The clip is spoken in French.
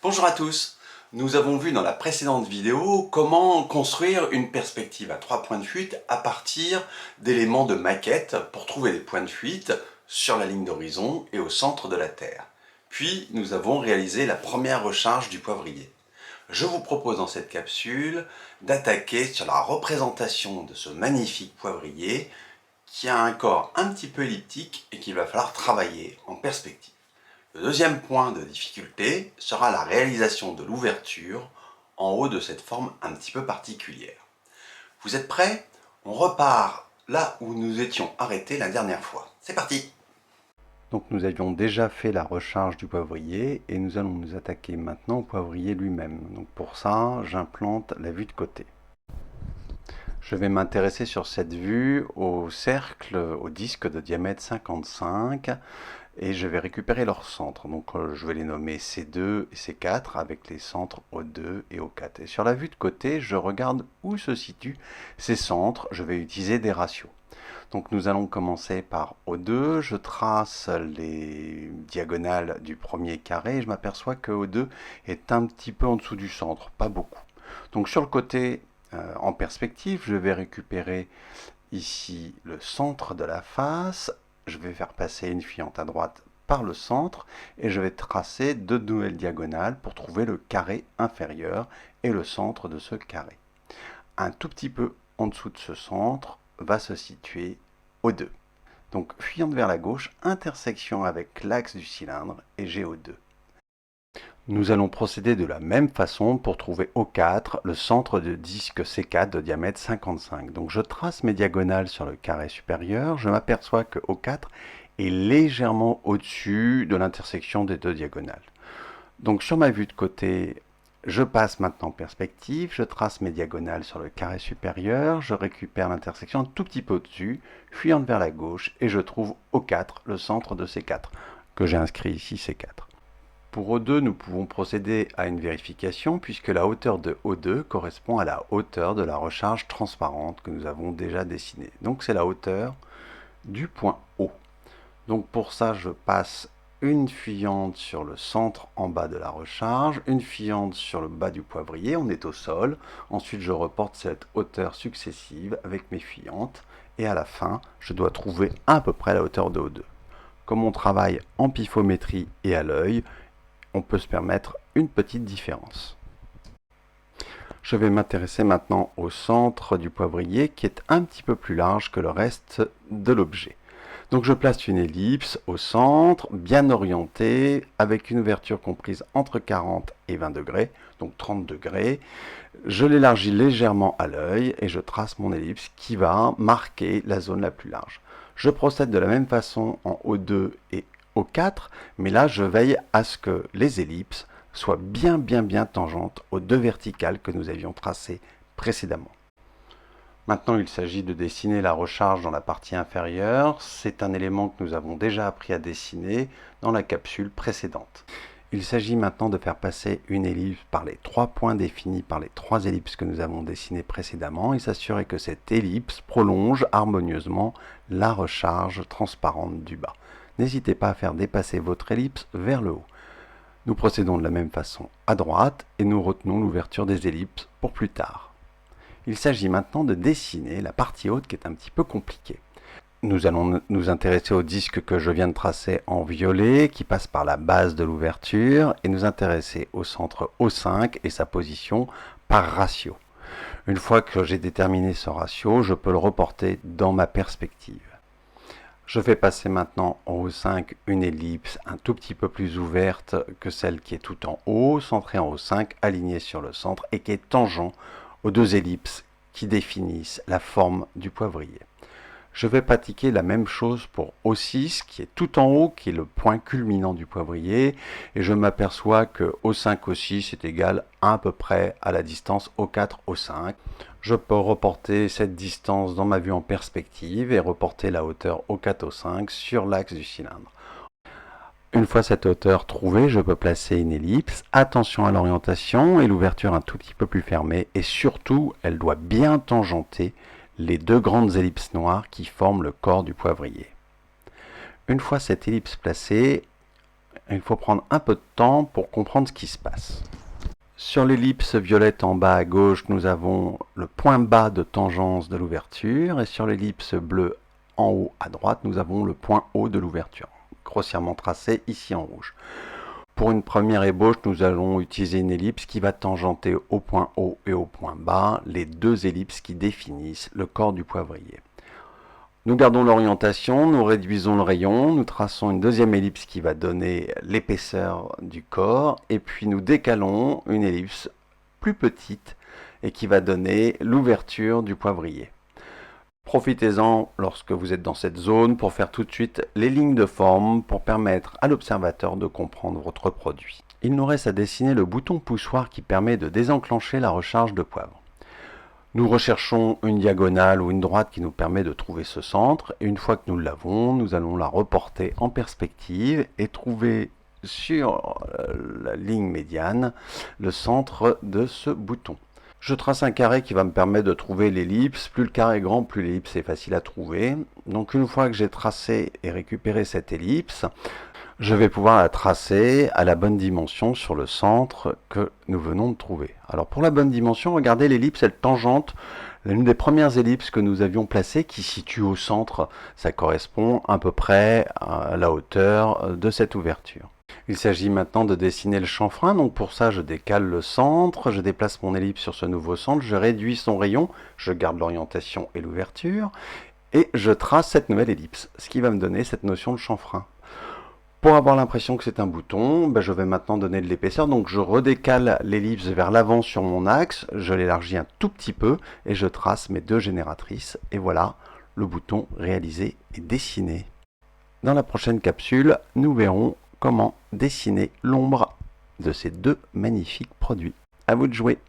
Bonjour à tous. Nous avons vu dans la précédente vidéo comment construire une perspective à 3 points de fuite à partir d'éléments de maquette pour trouver des points de fuite sur la ligne d'horizon et au centre de la Terre. Puis nous avons réalisé la première recharge du poivrier. Je vous propose dans cette capsule d'attaquer sur la représentation de ce magnifique poivrier qui a un corps un petit peu elliptique et qu'il va falloir travailler en perspective. Le deuxième point de difficulté sera la réalisation de l'ouverture en haut de cette forme un petit peu particulière. Vous êtes prêts? On repart là où nous étions arrêtés la dernière fois. C'est parti! Donc nous avions déjà fait la recharge du poivrier et nous allons nous attaquer maintenant au poivrier lui-même. Donc pour ça, j'implante la vue de côté. Je vais m'intéresser sur cette vue au cercle, au disque de diamètre 55 et je vais récupérer leurs centres. Donc je vais les nommer C2 et C4 avec les centres O2 et O4. Et sur la vue de côté, je regarde où se situent ces centres. Je vais utiliser des ratios. Donc nous allons commencer par O2, je trace les diagonales du premier carré et je m'aperçois que O2 est un petit peu en dessous du centre, pas beaucoup. Donc sur le côté en perspective, je vais récupérer ici le centre de la face, je vais faire passer une fuyante à droite par le centre et je vais tracer deux nouvelles diagonales pour trouver le carré inférieur et le centre de ce carré. Un tout petit peu en dessous de ce centre va se situer O2. Donc fuyante vers la gauche, intersection avec l'axe du cylindre et j'ai O2. Nous allons procéder de la même façon pour trouver O4, le centre de disque C4 de diamètre 55. Donc je trace mes diagonales sur le carré supérieur, je m'aperçois que O4 est légèrement au-dessus de l'intersection des deux diagonales. Donc sur ma vue de côté, je passe maintenant en perspective, je trace mes diagonales sur le carré supérieur, je récupère l'intersection un tout petit peu au-dessus, fuyante vers la gauche, et je trouve O4, le centre de C4, que j'ai inscrit ici C4. Pour O2, nous pouvons procéder à une vérification puisque la hauteur de O2 correspond à la hauteur de la recharge transparente que nous avons déjà dessinée. Donc c'est la hauteur du point O. Donc pour ça, je passe une fuyante sur le centre en bas de la recharge, une fuyante sur le bas du poivrier, on est au sol. Ensuite, je reporte cette hauteur successive avec mes fuyantes et à la fin, je dois trouver à peu près la hauteur de O2. Comme on travaille en pifométrie et à l'œil, on peut se permettre une petite différence. Je vais m'intéresser maintenant au centre du poivrier qui est un petit peu plus large que le reste de l'objet. Donc je place une ellipse au centre, bien orientée, avec une ouverture comprise entre 40 et 20 degrés, donc 30 degrés. Je l'élargis légèrement à l'œil et je trace mon ellipse qui va marquer la zone la plus large. Je procède de la même façon en O2 et O4, mais là je veille à ce que les ellipses soient bien tangentes aux deux verticales que nous avions tracées précédemment. Maintenant, il s'agit de dessiner la recharge dans la partie inférieure. C'est un élément que nous avons déjà appris à dessiner dans la capsule précédente. Il s'agit maintenant de faire passer une ellipse par les trois points définis par les trois ellipses que nous avons dessinées précédemment et s'assurer que cette ellipse prolonge harmonieusement la recharge transparente du bas. N'hésitez pas à faire dépasser votre ellipse vers le haut. Nous procédons de la même façon à droite et nous retenons l'ouverture des ellipses pour plus tard. Il s'agit maintenant de dessiner la partie haute qui est un petit peu compliquée. Nous allons nous intéresser au disque que je viens de tracer en violet qui passe par la base de l'ouverture et nous intéresser au centre O5 et sa position par ratio. Une fois que j'ai déterminé ce ratio, je peux le reporter dans ma perspective. Je fais passer maintenant en O5 une ellipse un tout petit peu plus ouverte que celle qui est tout en haut, centrée en O5, alignée sur le centre et qui est tangent aux deux ellipses qui définissent la forme du poivrier. Je vais pratiquer la même chose pour O6 qui est tout en haut, qui est le point culminant du poivrier, et je m'aperçois que O5 O6 est égal à peu près à la distance O4 O5. Je peux reporter cette distance dans ma vue en perspective et reporter la hauteur O4 O5 sur l'axe du cylindre. Une fois cette hauteur trouvée, je peux placer une ellipse. Attention à l'orientation et l'ouverture un tout petit peu plus fermée. Et surtout, elle doit bien tangenter les deux grandes ellipses noires qui forment le corps du poivrier. Une fois cette ellipse placée, et il faut prendre un peu de temps pour comprendre ce qui se passe. Sur l'ellipse violette en bas à gauche, nous avons le point bas de tangence de l'ouverture, et sur l'ellipse bleue en haut à droite, nous avons le point haut de l'ouverture, grossièrement tracé ici en rouge. Pour une première ébauche, nous allons utiliser une ellipse qui va tangenter au point haut et au point bas, les deux ellipses qui définissent le corps du poivrier. Nous gardons l'orientation, nous réduisons le rayon, nous traçons une deuxième ellipse qui va donner l'épaisseur du corps, et puis nous décalons une ellipse plus petite et qui va donner l'ouverture du poivrier. Profitez-en lorsque vous êtes dans cette zone pour faire tout de suite les lignes de forme pour permettre à l'observateur de comprendre votre produit. Il nous reste à dessiner le bouton poussoir qui permet de désenclencher la recharge de poivre. Nous recherchons une diagonale ou une droite qui nous permet de trouver ce centre, et une fois que nous l'avons, nous allons la reporter en perspective et trouver sur la ligne médiane le centre de ce bouton. Je trace un carré qui va me permettre de trouver l'ellipse. Plus le carré est grand, plus l'ellipse est facile à trouver. Donc une fois que j'ai tracé et récupéré cette ellipse, je vais pouvoir la tracer à la bonne dimension sur le centre que nous venons de trouver. Alors pour la bonne dimension, regardez l'ellipse, elle tangente l'une des premières ellipses que nous avions placées qui situe au centre. Ça correspond à peu près à la hauteur de cette ouverture. Il s'agit maintenant de dessiner le chanfrein, donc pour ça je décale le centre, je déplace mon ellipse sur ce nouveau centre, je réduis son rayon, je garde l'orientation et l'ouverture, et je trace cette nouvelle ellipse, ce qui va me donner cette notion de chanfrein. Pour avoir l'impression que c'est un bouton, je vais maintenant donner de l'épaisseur, donc je redécale l'ellipse vers l'avant sur mon axe, je l'élargis un tout petit peu, et je trace mes deux génératrices, et voilà, le bouton réalisé et dessiné. Dans la prochaine capsule, nous verrons comment dessiner l'ombre de ces deux magnifiques produits. À vous de jouer!